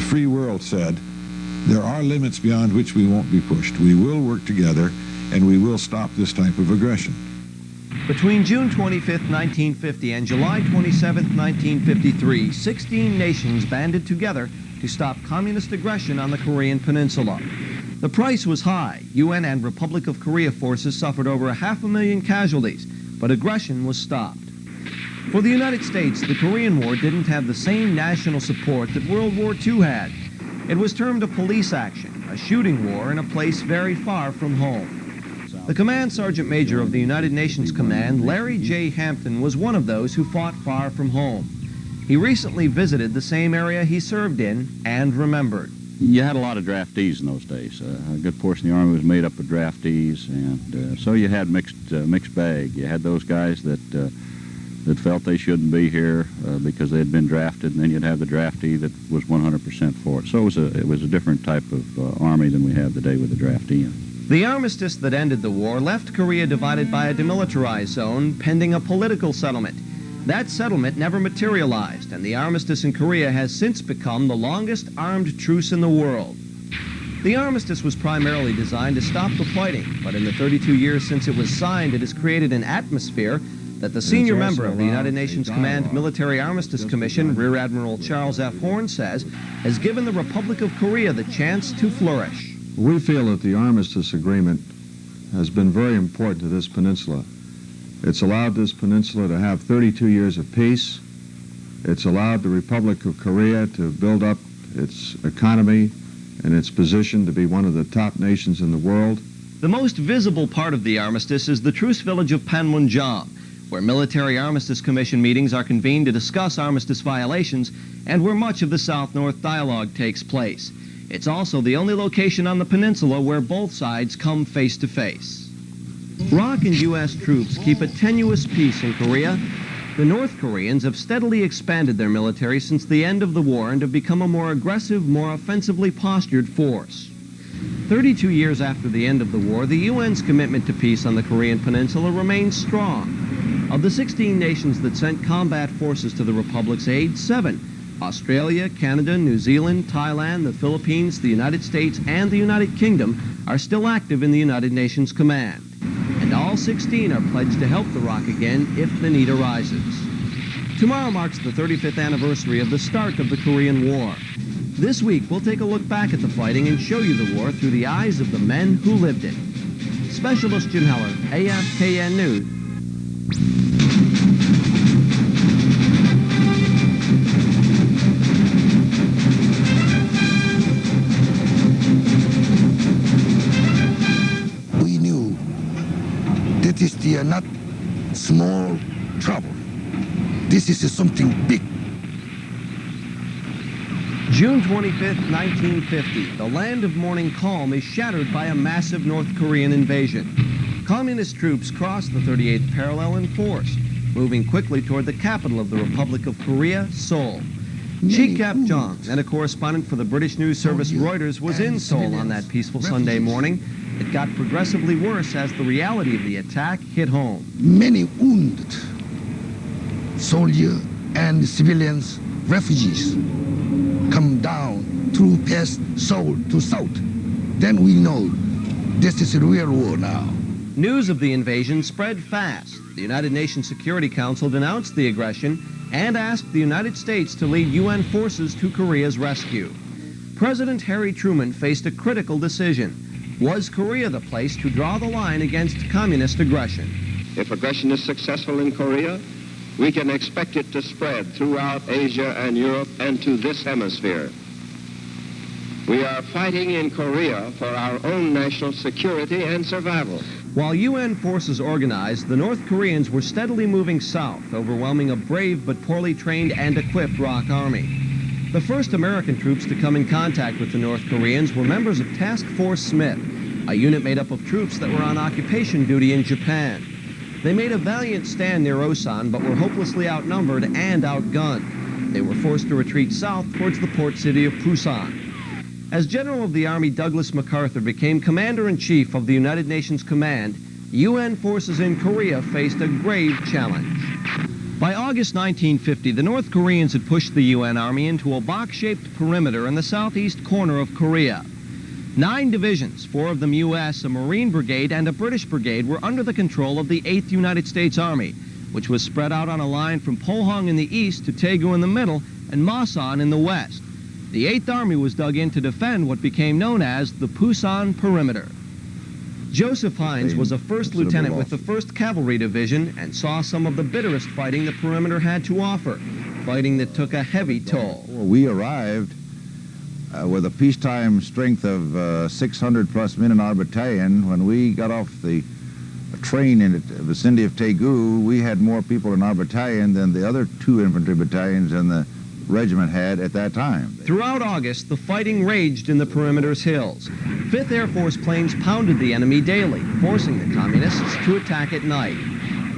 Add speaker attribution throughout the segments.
Speaker 1: free world said, there are limits beyond which we won't be pushed. We will work together, and we will stop this type of aggression.
Speaker 2: Between June 25, 1950 and July 27, 1953, 16 nations banded together to stop communist aggression on the Korean Peninsula. The price was high. UN and Republic of Korea forces suffered over 500,000 casualties, but aggression was stopped. For the United States, the Korean War didn't have the same national support that World War II had. It was termed a police action, a shooting war in a place very far from home. The Command Sergeant Major of the United Nations Command, Larry J. Hampton, was one of those who fought far from home. He recently visited the same area he served in and remembered.
Speaker 3: You had a lot of draftees in those days. A good portion of the Army was made up of draftees, and so you had mixed bag. You had those guys that felt they shouldn't be here because they had been drafted, and then you'd have the draftee that was 100% for it. So it was a different type of Army than we have today with the draftee.
Speaker 2: The armistice that ended the war left Korea divided by a demilitarized zone pending a political settlement. That settlement never materialized, and the armistice in Korea has since become the longest armed truce in the world. The armistice was primarily designed to stop the fighting, but in the 32 years since it was signed, it has created an atmosphere that the senior member of the United Nations Command Military Armistice Commission, Rear Admiral Charles F. Horn, says has given the Republic of Korea the chance to flourish.
Speaker 4: We feel that the armistice agreement has been very important to this peninsula. It's allowed this peninsula to have 32 years of peace. It's allowed the Republic of Korea to build up its economy and its position to be one of the top nations in the world.
Speaker 2: The most visible part of the armistice is the truce village of Panmunjom, where military armistice commission meetings are convened to discuss armistice violations and where much of the South-North dialogue takes place. It's also the only location on the peninsula where both sides come face to face. ROK and U.S. troops keep a tenuous peace in Korea. The North Koreans have steadily expanded their military since the end of the war and have become a more aggressive, more offensively postured force. 32 years after the end of the war, the UN's commitment to peace on the Korean Peninsula remains strong. Of the 16 nations that sent combat forces to the Republic's aid, 7, Australia, Canada, New Zealand, Thailand, the Philippines, the United States, and the United Kingdom, are still active in the United Nations Command. And all 16 are pledged to help the ROK again if the need arises. Tomorrow marks the 35th anniversary of the start of the Korean War. This week, we'll take a look back at the fighting and show you the war through the eyes of the men who lived it. Specialist Jim Heller, AFKN News.
Speaker 5: We knew that is the not small trouble. This is something big.
Speaker 2: June 25th, 1950, the land of morning calm is shattered by a massive North Korean invasion. Communist troops crossed the 38th parallel in force, moving quickly toward the capital of the Republic of Korea, Seoul. Chi Kap-jong, then a correspondent for the British news service Reuters, was in Seoul on that peaceful Sunday morning. It got progressively worse as the reality of the attack hit home.
Speaker 5: Many wounded soldiers and civilians, refugees, come down through past Seoul to south. Then we know this is a real war now.
Speaker 2: News of the invasion spread fast. The United Nations Security Council denounced the aggression and asked the United States to lead UN forces to Korea's rescue. President Harry Truman faced a critical decision. Was Korea the place to draw the line against communist aggression?
Speaker 6: If aggression is successful in Korea, we can expect it to spread throughout Asia and Europe and to this hemisphere. We are fighting in Korea for our own national security and survival.
Speaker 2: While UN forces organized, the North Koreans were steadily moving south, overwhelming a brave but poorly trained and equipped ROK Army. The first American troops to come in contact with the North Koreans were members of Task Force Smith, a unit made up of troops that were on occupation duty in Japan. They made a valiant stand near Osan, but were hopelessly outnumbered and outgunned. They were forced to retreat south towards the port city of Pusan. As General of the Army Douglas MacArthur became Commander-in-Chief of the United Nations Command, UN forces in Korea faced a grave challenge. By August 1950, the North Koreans had pushed the UN Army into a box-shaped perimeter in the southeast corner of Korea. 9 divisions, 4 of them U.S., a Marine brigade, and a British brigade were under the control of the 8th United States Army, which was spread out on a line from Pohang in the east to Daegu in the middle and Masan in the west. The 8th Army was dug in to defend what became known as the Pusan Perimeter. Joseph Hines was a first lieutenant with the 1st Cavalry Division and saw some of the bitterest fighting the perimeter had to offer, fighting that took a heavy toll.
Speaker 7: We arrived with a peacetime strength of 600 plus men in our battalion. When we got off the train in the vicinity of Daegu, we had more people in our battalion than the other 2 infantry battalions in the regiment had at that time.
Speaker 2: Throughout August, the fighting raged in the perimeter's hills. 5th Air Force planes pounded the enemy daily, forcing the communists to attack at night.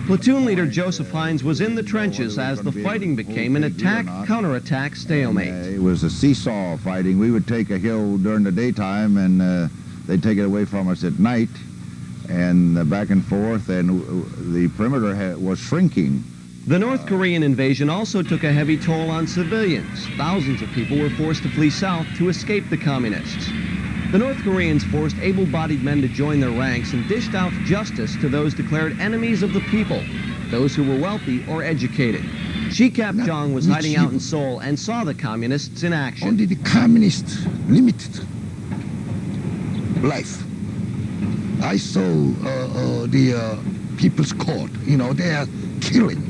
Speaker 2: Platoon leader Joseph Hines was in the trenches as the fighting became an attack-counterattack stalemate.
Speaker 7: It was a seesaw fighting. We would take a hill during the daytime and they'd take it away from us at night, and back and forth, and the perimeter was shrinking.
Speaker 2: The North Korean invasion also took a heavy toll on civilians. Thousands of people were forced to flee south to escape the communists. The North Koreans forced able-bodied men to join their ranks and dished out justice to those declared enemies of the people, those who were wealthy or educated. Shi Kap-jong was hiding out in Seoul and saw the communists in action.
Speaker 5: Only the communists limited life. I saw the People's Court, they are killing.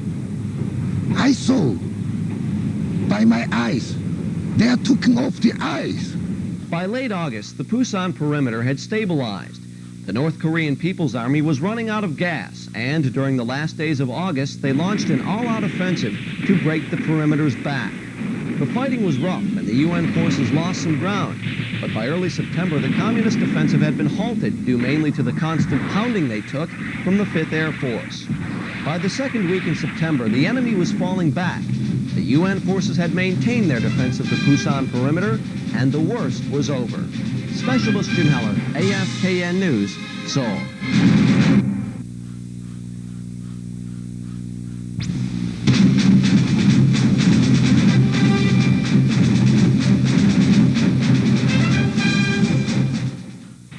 Speaker 5: I saw by my eyes, they are taking off the eyes.
Speaker 2: By late August, the Pusan perimeter had stabilized. The North Korean People's Army was running out of gas, and during the last days of August, they launched an all-out offensive to break the perimeter's back. The fighting was rough, and the UN forces lost some ground. But by early September, the communist offensive had been halted, due mainly to the constant pounding they took from the 5th Air Force. By the 2nd week in September, the enemy was falling back. The UN forces had maintained their defense of the Pusan perimeter, and the worst was over. Specialist Jim Heller, AFKN News, Seoul.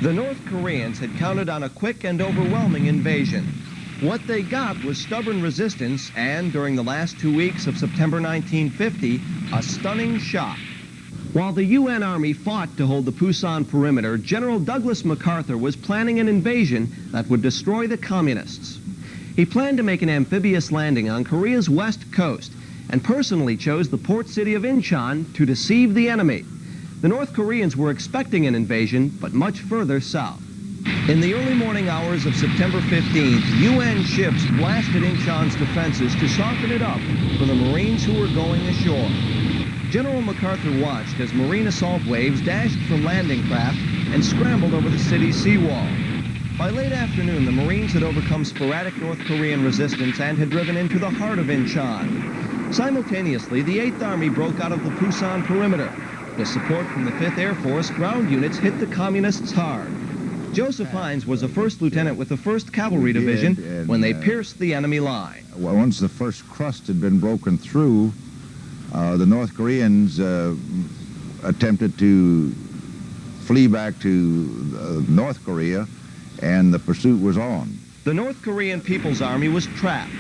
Speaker 2: The North Koreans had counted on a quick and overwhelming invasion. What they got was stubborn resistance and, during the last 2 weeks of September 1950, a stunning shock. While the UN Army fought to hold the Pusan perimeter, General Douglas MacArthur was planning an invasion that would destroy the communists. He planned to make an amphibious landing on Korea's west coast and personally chose the port city of Incheon to deceive the enemy. The North Koreans were expecting an invasion, but much further south. In the early morning hours of September 15th, UN ships blasted Incheon's defenses to soften it up for the Marines who were going ashore. General MacArthur watched as Marine assault waves dashed from landing craft and scrambled over the city's seawall. By late afternoon, the Marines had overcome sporadic North Korean resistance and had driven into the heart of Incheon. Simultaneously, the 8th Army broke out of the Pusan perimeter. With support from the 5th Air Force, ground units hit the communists hard. Joseph Hines was a first lieutenant with the 1st Cavalry Division when they pierced the enemy line.
Speaker 7: Once the first crust had been broken through, the North Koreans attempted to flee back to North Korea, and the pursuit was on.
Speaker 2: The North Korean People's Army was trapped.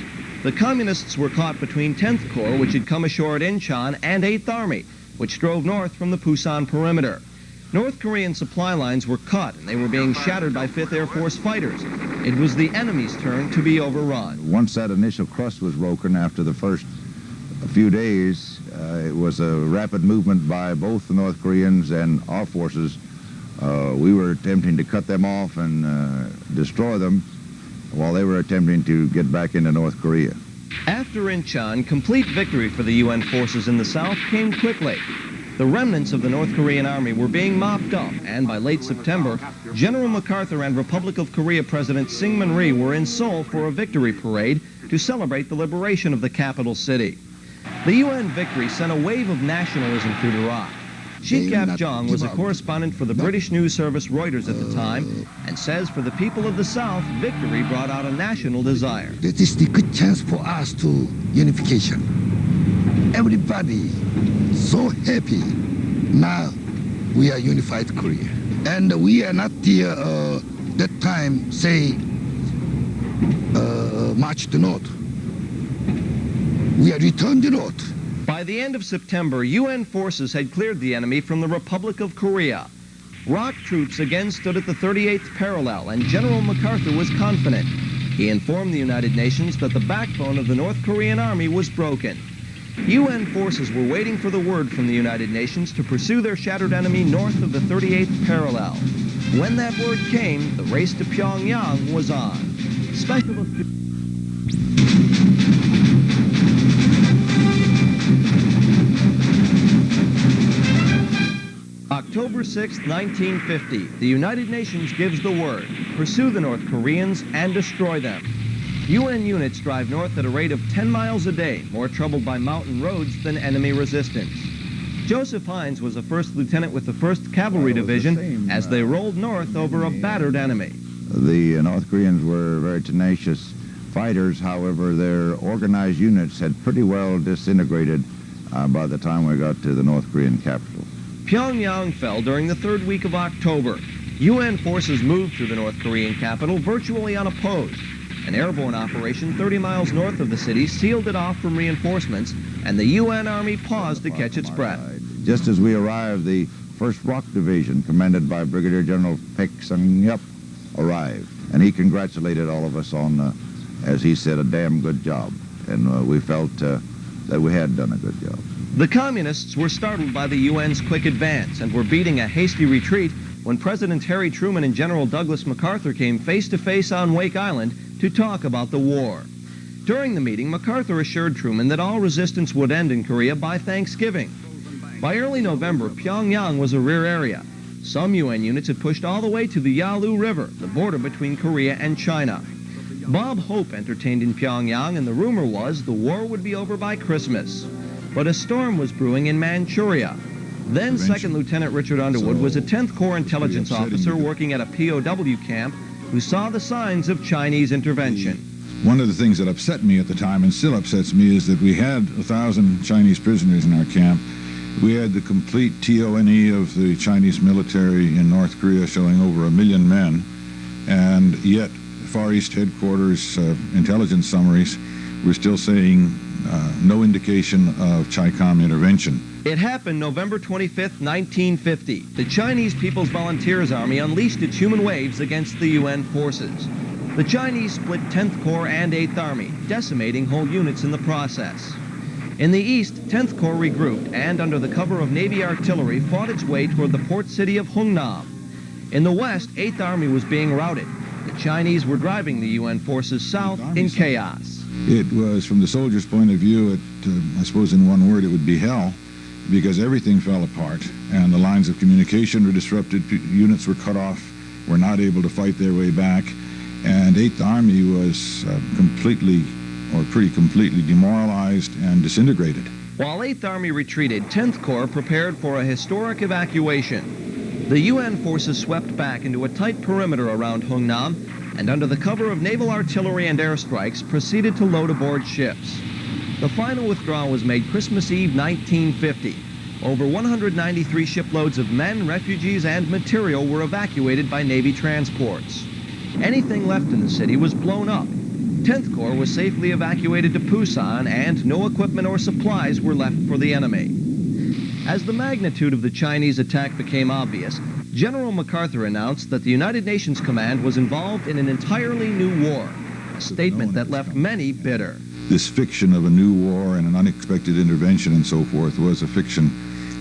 Speaker 2: The communists were caught between 10th Corps, which had come ashore at Incheon, and 8th Army, which drove north from the Pusan perimeter. North Korean supply lines were cut, and they were being shattered by 5th Air Force fighters. It was the enemy's turn to be overrun.
Speaker 7: Once that initial crust was broken after the first few days, it was a rapid movement by both the North Koreans and our forces. We were attempting to cut them off and destroy them while they were attempting to get back into North Korea.
Speaker 2: After Incheon, complete victory for the UN forces in the south came quickly. The remnants of the North Korean army were being mopped up, and by late September, General MacArthur and Republic of Korea President Syngman Rhee were in Seoul for a victory parade to celebrate the liberation of the capital city. The UN victory sent a wave of nationalism through Iraq. Shikap Jong was a correspondent for the British news service Reuters at the time and says for the people of the South, victory brought out a national desire.
Speaker 5: This is the good chance for us to unification. Everybody so happy. Now we are unified Korea. And we are not the, that time, say, march to north. We are returned to north.
Speaker 2: By the end of September, UN forces had cleared the enemy from the Republic of Korea. ROK troops again stood at the 38th parallel, and General MacArthur was confident. He informed the United Nations that the backbone of the North Korean army was broken. UN forces were waiting for the word from the United Nations to pursue their shattered enemy north of the 38th parallel. When that word came, the race to Pyongyang was on. Specialist... October 6, 1950, the United Nations gives the word, pursue the North Koreans and destroy them. UN units drive north at a rate of 10 miles a day, more troubled by mountain roads than enemy resistance. Joseph Hines was a first lieutenant with the 1st Cavalry Division as they rolled north over a battered enemy.
Speaker 7: The North Koreans were very tenacious fighters. However, their organized units had pretty well disintegrated by the time we got to the North Korean capital.
Speaker 2: Pyongyang fell during the 3rd week of October. UN forces moved through the North Korean capital virtually unopposed. An airborne operation 30 miles north of the city sealed it off from reinforcements, and the UN Army paused to catch its breath.
Speaker 7: Just as we arrived, the 1st ROK Division, commanded by Brigadier General Paek Sung-yup, arrived. And he congratulated all of us on, as he said, a damn good job. And we felt that we had done a good job.
Speaker 2: The communists were startled by the UN's quick advance and were beating a hasty retreat when President Harry Truman and General Douglas MacArthur came face-to-face on Wake Island to talk about the war. During the meeting, MacArthur assured Truman that all resistance would end in Korea by Thanksgiving. By early November, Pyongyang was a rear area. Some UN units had pushed all the way to the Yalu River, the border between Korea and China. Bob Hope entertained in Pyongyang, and the rumor was the war would be over by Christmas. But a storm was brewing in Manchuria. Then 2nd Lieutenant Richard Underwood was a 10th Corps intelligence officer working at a POW camp who saw the signs of Chinese intervention.
Speaker 1: One of the things that upset me at the time, and still upsets me, is that we had 1,000 Chinese prisoners in our camp. We had the complete TONE of the Chinese military in North Korea showing over 1 million men, and yet Far East Headquarters intelligence summaries were still saying no indication of Chi-Com intervention.
Speaker 2: It happened November 25, 1950. The Chinese People's Volunteers Army unleashed its human waves against the UN forces. The Chinese split 10th Corps and 8th Army, decimating whole units in the process. In the east, 10th Corps regrouped and, under the cover of Navy artillery, fought its way toward the port city of Hungnam. In the west, 8th Army was being routed. The Chinese were driving the UN forces south in chaos.
Speaker 1: It was, from the soldiers' point of view, I suppose in one word, it would be hell, because everything fell apart, and the lines of communication were disrupted, units were cut off, were not able to fight their way back, and 8th Army was pretty completely demoralized and disintegrated.
Speaker 2: While 8th Army retreated, 10th Corps prepared for a historic evacuation. The UN forces swept back into a tight perimeter around Hungnam, and under the cover of naval artillery and airstrikes, proceeded to load aboard ships. The final withdrawal was made Christmas Eve, 1950. Over 193 shiploads of men, refugees, and material were evacuated by Navy transports. Anything left in the city was blown up. 10th Corps was safely evacuated to Pusan, and no equipment or supplies were left for the enemy. As the magnitude of the Chinese attack became obvious, General MacArthur announced that the United Nations Command was involved in an entirely new war, a statement that left many bitter.
Speaker 1: This fiction of a new war and an unexpected intervention and so forth was a fiction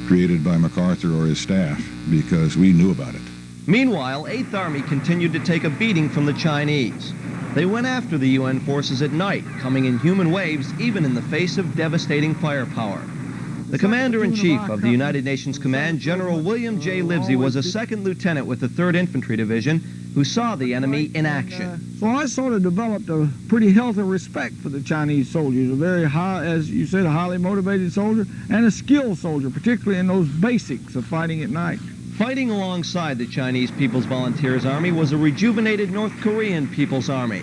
Speaker 1: created by MacArthur or his staff, because we knew about it.
Speaker 2: Meanwhile, 8th Army continued to take a beating from the Chinese. They went after the UN forces at night, coming in human waves even in the face of devastating firepower. The Commander-in-Chief of the United Nations Command, General William J. Livesey, was a 2nd Lieutenant with the 3rd Infantry Division who saw the enemy in action.
Speaker 8: So I sort of developed a pretty healthy respect for the Chinese soldiers, a very high, as you said, a highly motivated soldier and a skilled soldier, particularly in those basics of fighting at night.
Speaker 2: Fighting alongside the Chinese People's Volunteers Army was a rejuvenated North Korean People's Army.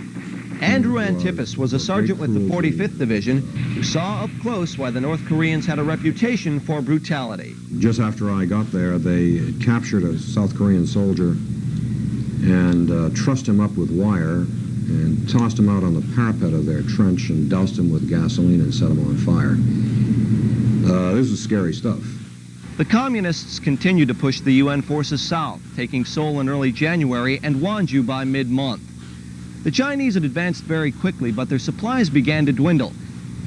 Speaker 2: Andrew Antipus was a sergeant with the 45th Division who saw up close why the North Koreans had a reputation for brutality.
Speaker 9: Just after I got there, they captured a South Korean soldier and trussed him up with wire and tossed him out on the parapet of their trench and doused him with gasoline and set him on fire. This is scary stuff.
Speaker 2: The Communists continued to push the UN forces south, taking Seoul in early January and Wonju by mid-month. The Chinese had advanced very quickly, but their supplies began to dwindle.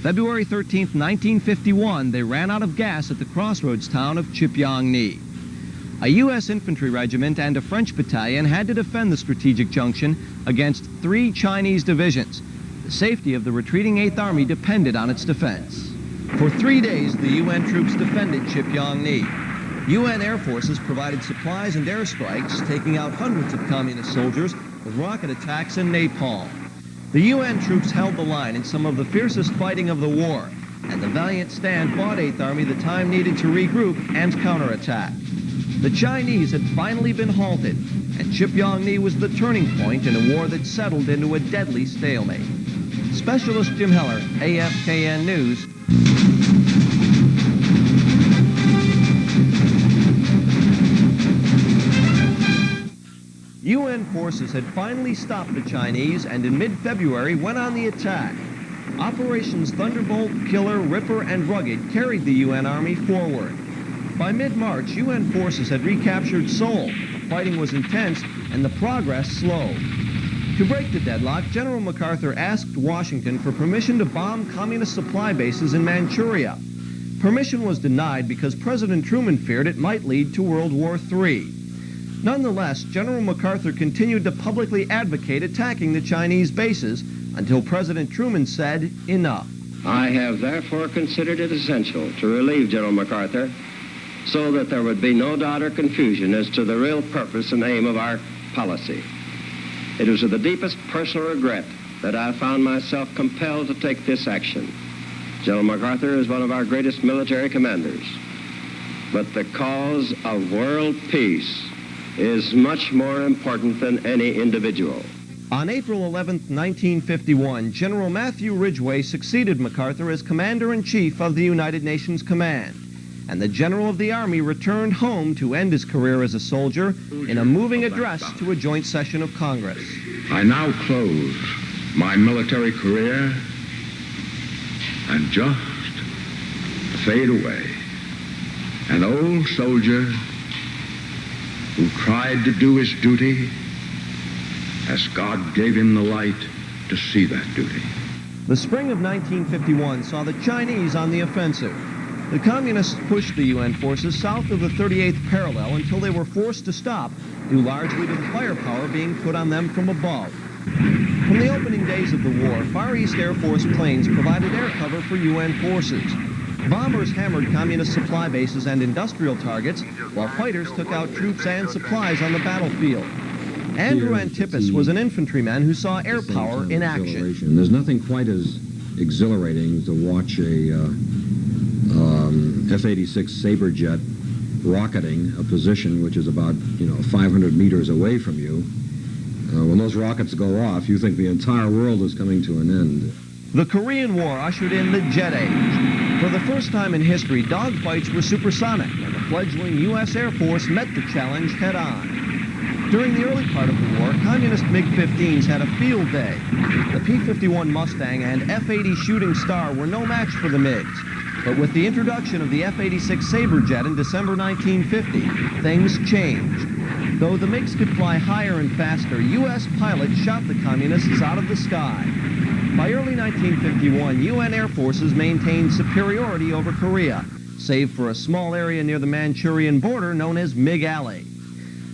Speaker 2: February 13, 1951, they ran out of gas at the crossroads town of Chipyong-ni. A U.S. infantry regiment and a French battalion had to defend the strategic junction against 3 Chinese divisions. The safety of the retreating 8th Army depended on its defense. For 3 days, the UN troops defended Chipyong-ni. UN air forces provided supplies and airstrikes, taking out hundreds of communist soldiers with rocket attacks and napalm. The UN troops held the line in some of the fiercest fighting of the war, and the valiant stand bought 8th Army the time needed to regroup and counterattack. The Chinese had finally been halted, and Chipyong-ni was the turning point in a war that settled into a deadly stalemate. Specialist Jim Heller, AFKN News. UN forces had finally stopped the Chinese and in mid-February went on the attack. Operations Thunderbolt, Killer, Ripper, and Rugged carried the UN Army forward. By mid-March, UN forces had recaptured Seoul. The fighting was intense and the progress slow. To break the deadlock, General MacArthur asked Washington for permission to bomb communist supply bases in Manchuria. Permission was denied because President Truman feared it might lead to World War III. Nonetheless, General MacArthur continued to publicly advocate attacking the Chinese bases until President Truman said, enough.
Speaker 6: I have therefore considered it essential to relieve General MacArthur so that there would be no doubt or confusion as to the real purpose and aim of our policy. It was with the deepest personal regret that I found myself compelled to take this action. General MacArthur is one of our greatest military commanders, but the cause of world peace is much more important than any individual.
Speaker 2: On April 11, 1951, General Matthew Ridgway succeeded MacArthur as Commander-in-Chief of the United Nations Command, and the General of the Army returned home to end his career as a soldier in a moving address to a joint session of Congress.
Speaker 10: I now close my military career and just fade away, an old soldier who tried to do his duty as God gave him the light to see that duty.
Speaker 2: The spring of 1951 saw the Chinese on the offensive. The Communists pushed the UN forces south of the 38th parallel until they were forced to stop, due largely to the firepower being put on them from above. From the opening days of the war, Far East Air Force planes provided air cover for UN forces. Bombers hammered communist supply bases and industrial targets, while fighters took out troops and supplies on the battlefield. Andrew Antipus was an infantryman who saw air power in action.
Speaker 9: There's nothing quite as exhilarating to watch a F-86 Sabre jet rocketing a position which is about 500 meters away from you. When those rockets go off, you think the entire world is coming to an end.
Speaker 2: The Korean War ushered in the jet age. For the first time in history, dogfights were supersonic, and the fledgling U.S. Air Force met the challenge head-on. During the early part of the war, communist MiG-15s had a field day. The P-51 Mustang and F-80 Shooting Star were no match for the MiGs. But with the introduction of the F-86 Sabre jet in December 1950, things changed. Though the MiGs could fly higher and faster, U.S. pilots shot the communists out of the sky. By early 1951, UN air forces maintained superiority over Korea, save for a small area near the Manchurian border known as MiG Alley.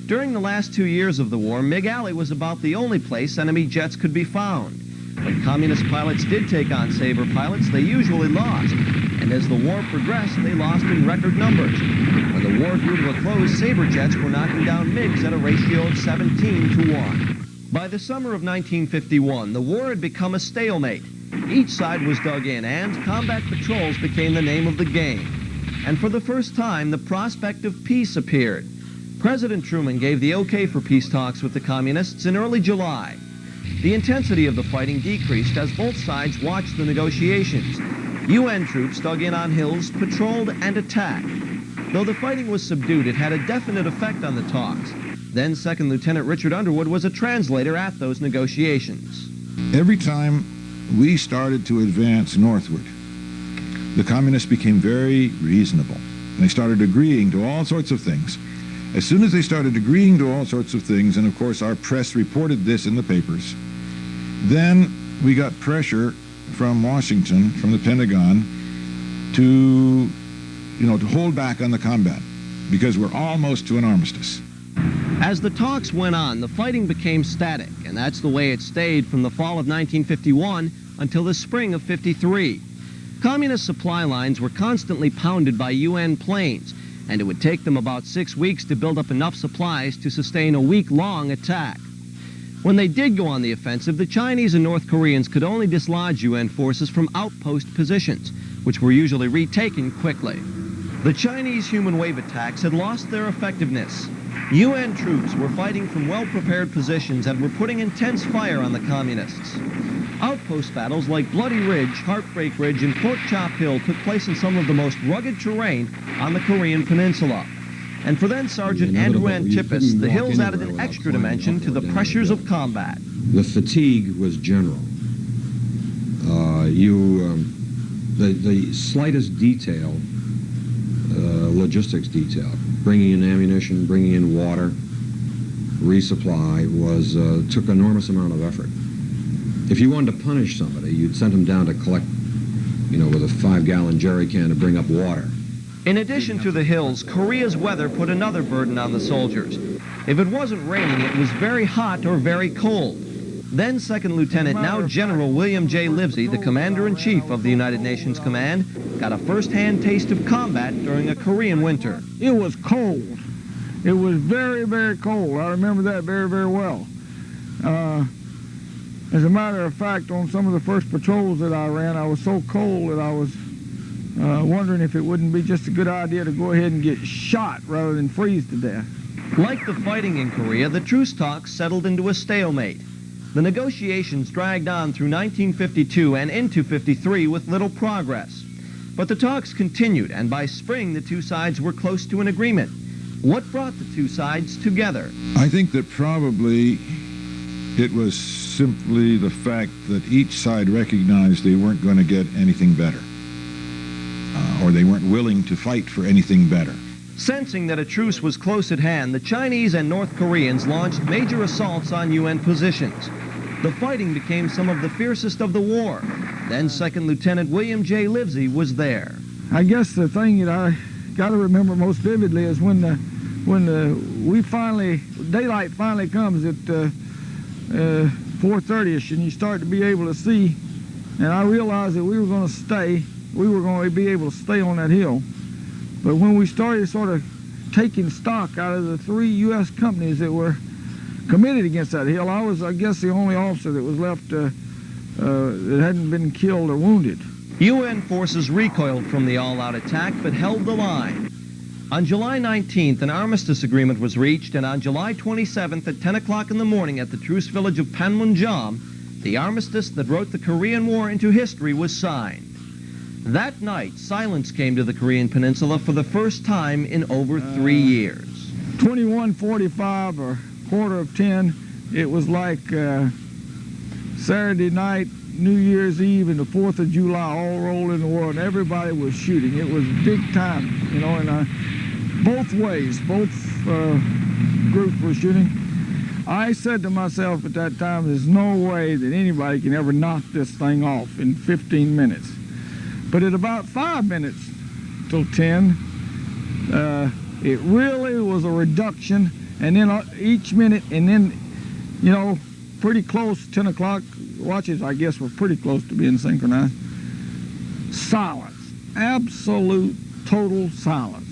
Speaker 2: During the last 2 years of the war, MiG Alley was about the only place enemy jets could be found. When communist pilots did take on Sabre pilots, they usually lost. And as the war progressed, they lost in record numbers. When the war drew to a close, Sabre jets were knocking down MiGs at a ratio of 17 to 1. By the summer of 1951, the war had become a stalemate. Each side was dug in, and combat patrols became the name of the game. And for the first time, the prospect of peace appeared. President Truman gave the okay for peace talks with the Communists in early July. The intensity of the fighting decreased as both sides watched the negotiations. UN troops dug in on hills, patrolled, and attacked. Though the fighting was subdued, it had a definite effect on the talks. Then Second Lieutenant Richard Underwood was a translator at those negotiations.
Speaker 1: Every time we started to advance northward, the communists became very reasonable. They started agreeing to all sorts of things. As soon as they started agreeing to all sorts of things, and of course our press reported this in the papers, then we got pressure from Washington, from the Pentagon, to hold back on the combat, because we're almost to an armistice.
Speaker 2: As the talks went on, the fighting became static, and that's the way it stayed from the fall of 1951 until the spring of '53. Communist supply lines were constantly pounded by UN planes, and it would take them about 6 weeks to build up enough supplies to sustain a week-long attack. When they did go on the offensive, the Chinese and North Koreans could only dislodge UN forces from outpost positions, which were usually retaken quickly. The Chinese human wave attacks had lost their effectiveness. UN troops were fighting from well-prepared positions and were putting intense fire on the Communists. Outpost battles like Bloody Ridge, Heartbreak Ridge, and Pork Chop Hill took place in some of the most rugged terrain on the Korean Peninsula. And for then Sergeant Andrew Antipus, the hills added an extra dimension to the pressures of combat.
Speaker 9: The fatigue was general. The slightest detail, logistics detail, bringing in ammunition, bringing in water, resupply, took an enormous amount of effort. If you wanted to punish somebody, you'd send them down to collect, with a 5-gallon jerry can to bring up water.
Speaker 2: In addition to the hills, Korea's weather put another burden on the soldiers. If it wasn't raining, it was very hot or very cold. Then Second Lieutenant, now General William J. Livesey, the Commander-in-Chief of the United Nations Command, got a first-hand taste of combat during a Korean winter.
Speaker 8: It was cold. It was very, very cold. I remember that very, very well. As a matter of fact, on some of the first patrols that I ran, I was so cold that I was wondering if it wouldn't be just a good idea to go ahead and get shot rather than freeze to death.
Speaker 2: Like the fighting in Korea, the truce talks settled into a stalemate. The negotiations dragged on through 1952 and into '53 with little progress. But the talks continued, and by spring the two sides were close to an agreement. What brought the two sides together?
Speaker 1: I think that probably it was simply the fact that each side recognized they weren't going to get anything better, or they weren't willing to fight for anything better.
Speaker 2: Sensing that a truce was close at hand, the Chinese and North Koreans launched major assaults on UN positions. The fighting became some of the fiercest of the war. Then Second Lieutenant William J. Livesey was there.
Speaker 8: I guess the thing that I got to remember most vividly is when daylight finally comes at 4:30ish, and you start to be able to see, and I realized that we were going to be able to stay on that hill. But when we started sort of taking stock out of the 3 U.S. companies that were committed against that hill, I was, I guess, the only officer that was left that hadn't been killed or wounded.
Speaker 2: UN forces recoiled from the all-out attack, but held the line. On July 19th, an armistice agreement was reached, and on July 27th at 10 o'clock in the morning at the truce village of Panmunjom, the armistice that wrote the Korean War into history was signed. That night, silence came to the Korean Peninsula for the first time in over 3 years.
Speaker 8: 21:45 or 9:45, it was like Saturday night, New Year's Eve, and the 4th of July all rolled in the world, and everybody was shooting. It was big time, and both ways, both groups were shooting. I said to myself at that time, there's no way that anybody can ever knock this thing off in 15 minutes. But at about 5 minutes till 10, it really was a reduction, and then each minute, and then, pretty close, 10 o'clock watches, I guess, were pretty close to being synchronized. Silence, absolute total silence.